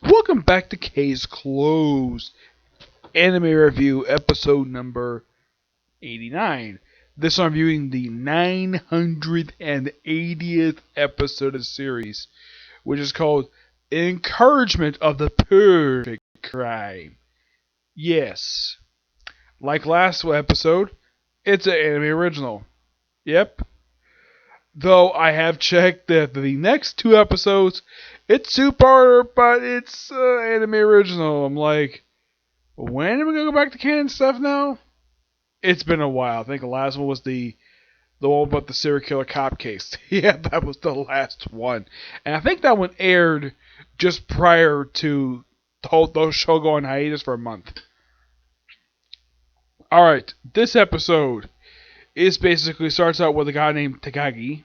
Welcome back to K's Closed Anime Review, episode number 89. This I'm reviewing the 980th episode of the series, which is called Encouragement of the Perfect Crime. Yes, like last episode, it's an anime original. Yep. Though I have checked that the next two episodes, it's two-parter, but it's anime original. I'm like, when are we gonna go back to canon stuff now? It's been a while. I think the last one was the one about the serial killer cop case. Yeah, that was the last one, and I think that one aired just prior to the show going hiatus for a month. All right, this episode is basically starts out with a guy named Takagi.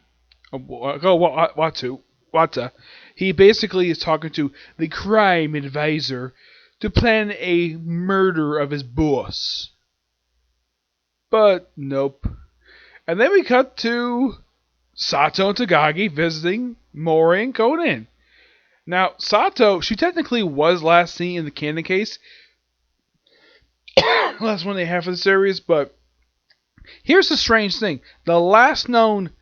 Wata. He basically is talking to the crime advisor to plan a murder of his boss. But nope. And then we cut to Sato and Takagi visiting Mori and Conan. Now, Sato, she technically was last seen in the canon case. Last one they have for the series, but here's the strange thing. The last known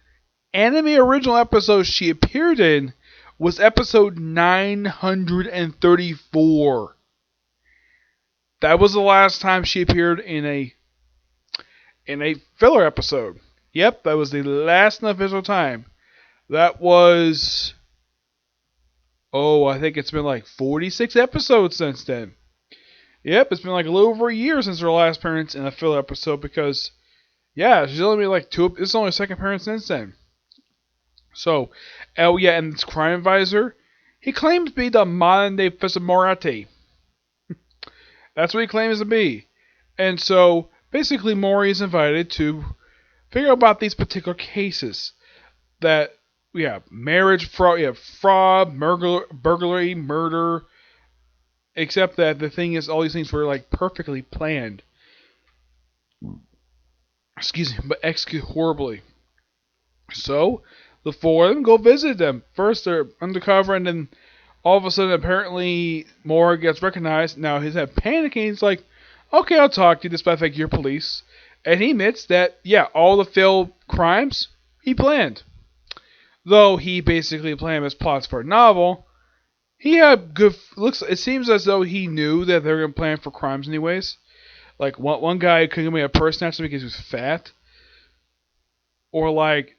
anime original episode she appeared in was episode 934. That was the last time she appeared in a filler episode. Yep, that was the last official time. That was I think it's been like 46 episodes since then. Yep, it's been like a little over a year since her last appearance in a filler episode because she's only been like two. This is only her second appearance since then. So, and this crime advisor, he claims to be the modern day Professor Moriarty. That's what he claims to be. And so, basically, Mori is invited to figure out about these particular cases. That we have marriage, fraud, burglary, murder. Except that the thing is, all these things were like perfectly planned. Excuse me, but executed horribly. So, the four of them go visit them. First, they're undercover, and then all of a sudden, apparently, Mori gets recognized. Now, he's panicking. He's like, okay, I'll talk to you, despite like you're police. And he admits that, all the failed crimes, he planned. Though he basically planned his plots for a novel, he had good looks. It seems as though he knew that they were going to plan for crimes anyways. Like, one guy couldn't make a purse snatcher because he was fat. Or like,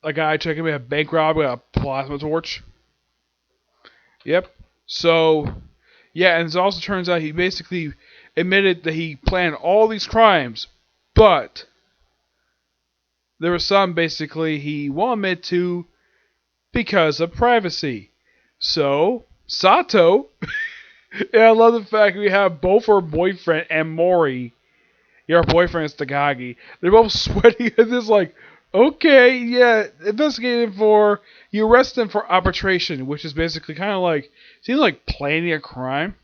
a guy checking me a bank robbery with a plasma torch. Yep. So, and it also turns out he basically admitted that he planned all these crimes, but there were some basically he won't admit to because of privacy. So, Sato, I love the fact we have both her boyfriend and Mori. Her boyfriend is Takagi. They're both sweating at this like, okay, investigating for, you arrest them for arbitration, which is basically kind of like, seems like planning a crime.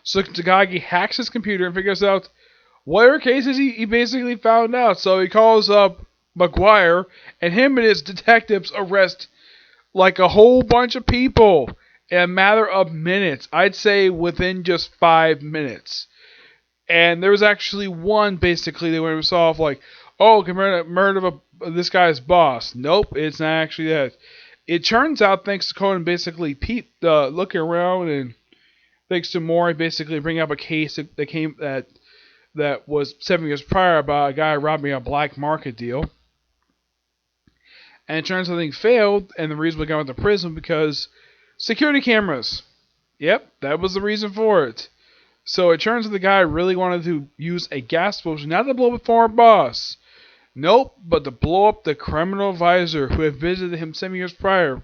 So Takagi hacks his computer and figures out whatever cases he basically found out. So he calls up McGuire, and him and his detectives arrest like a whole bunch of people in a matter of minutes. I'd say within just 5 minutes. And there was actually one basically they went and solve like, murder of this guy's boss. Nope, it's not actually that. It turns out, thanks to Conan basically looking around, and thanks to Mori basically bringing up a case that was 7 years prior about a guy robbing a black market deal. And it turns out things failed, and the reason we got into prison because security cameras. Yep, that was the reason for it. So it turns out the guy really wanted to use a gas explosion, not to blow up a former boss. Nope, but to blow up the criminal advisor who had visited him 7 years prior.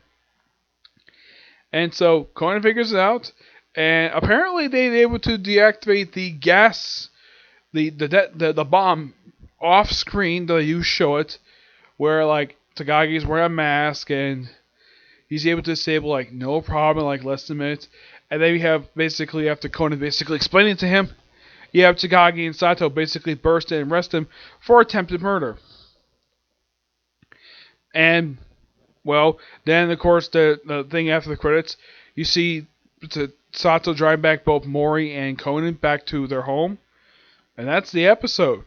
And so Conan figures it out, and apparently they were able to deactivate the gas, the bomb off screen. They show it, where like Takagi's wearing a mask and he's able to disable like no problem, like less than a minute. And then we have basically, after Conan basically explaining to him, you have Takagi and Sato basically burst in and arrest him for attempted murder. And, then of course the thing after the credits, you see to Sato drive back both Mori and Conan back to their home, and that's the episode.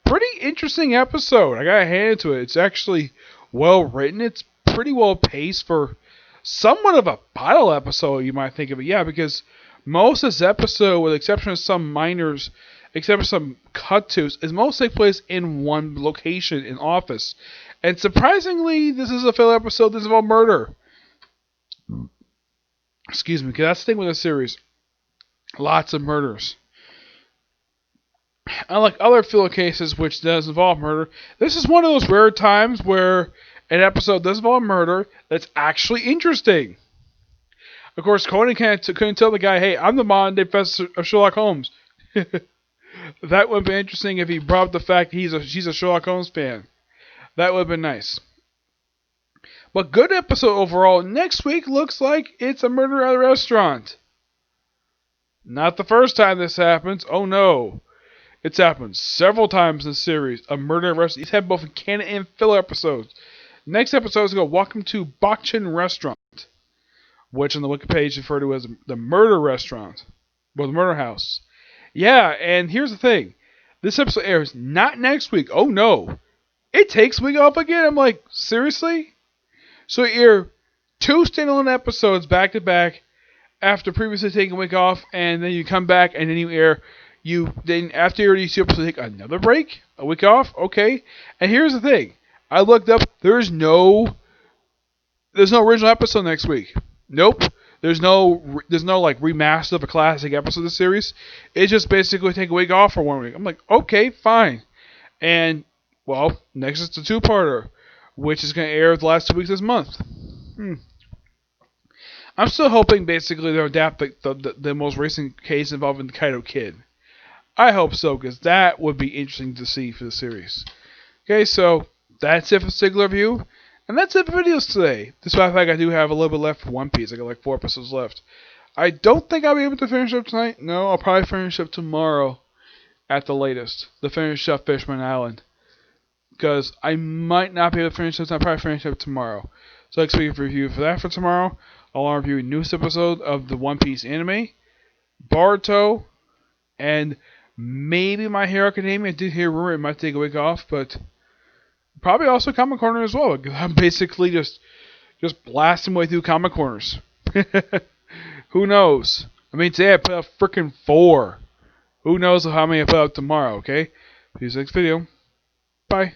Pretty interesting episode. I gotta hand it to it. It's actually well written. It's pretty well paced for somewhat of a battle episode, you might think of it. Yeah, because most of this episode, with the exception of some minors, except for some cut-tos, is mostly take place in one location, in office. And surprisingly, this is a filler episode that's about murder. Excuse me, because that's the thing with this series. Lots of murders. Unlike other filler cases, which does involve murder, this is one of those rare times where an episode does involve murder that's actually interesting. Of course, Conan couldn't tell the guy, hey, I'm the modern day professor of Sherlock Holmes. That would have been interesting if he brought up the fact she's a Sherlock Holmes fan. That would have been nice. But good episode overall. Next week looks like it's a murder at a restaurant. Not the first time this happens. Oh no. It's happened several times in the series. A murder at a restaurant. It's had both canon and filler episodes. Next episode is going to Welcome to Bakchin Restaurant, which on the Wiki page is referred to as the murder restaurant. Or the murder house. Yeah, and here's the thing. This episode airs not next week. Oh no. It takes a week off again. I'm like, seriously? So you air 2 standalone episodes back to back after previously taking a week off, and then you come back and then you air then after you already see episodes, take another break, a week off, okay. And here's the thing: I looked up. There's no original episode next week. Nope. There's no like remaster of a classic episode of the series. It's just basically take a week off for 1 week. I'm like, okay, fine. And well, next is the 2-parter, which is going to air the last 2 weeks of this month. I'm still hoping basically they'll adapt the most recent case involving the Kaito Kid. I hope so, because that would be interesting to see for the series. Okay, so that's it for Sigler Review. And that's it for videos today. Despite the fact I do have a little bit left for One Piece. I got like 4 episodes left. I don't think I'll be able to finish up tonight. No, I'll probably finish up tomorrow at the latest. To finish up Fishman Island. Because I might not be able to finish up tonight. I'll probably finish up tomorrow. So expect a review for that for tomorrow. I'll review a newest episode of the One Piece anime, Boruto, and maybe My Hero Academia. I did hear a rumor it might take a week off, but probably also Comic Corner as well. I'm basically just blasting my way through Comic Corners. Who knows? I mean, today I put out freaking 4. Who knows how many I put out tomorrow, okay? See you next video. Bye.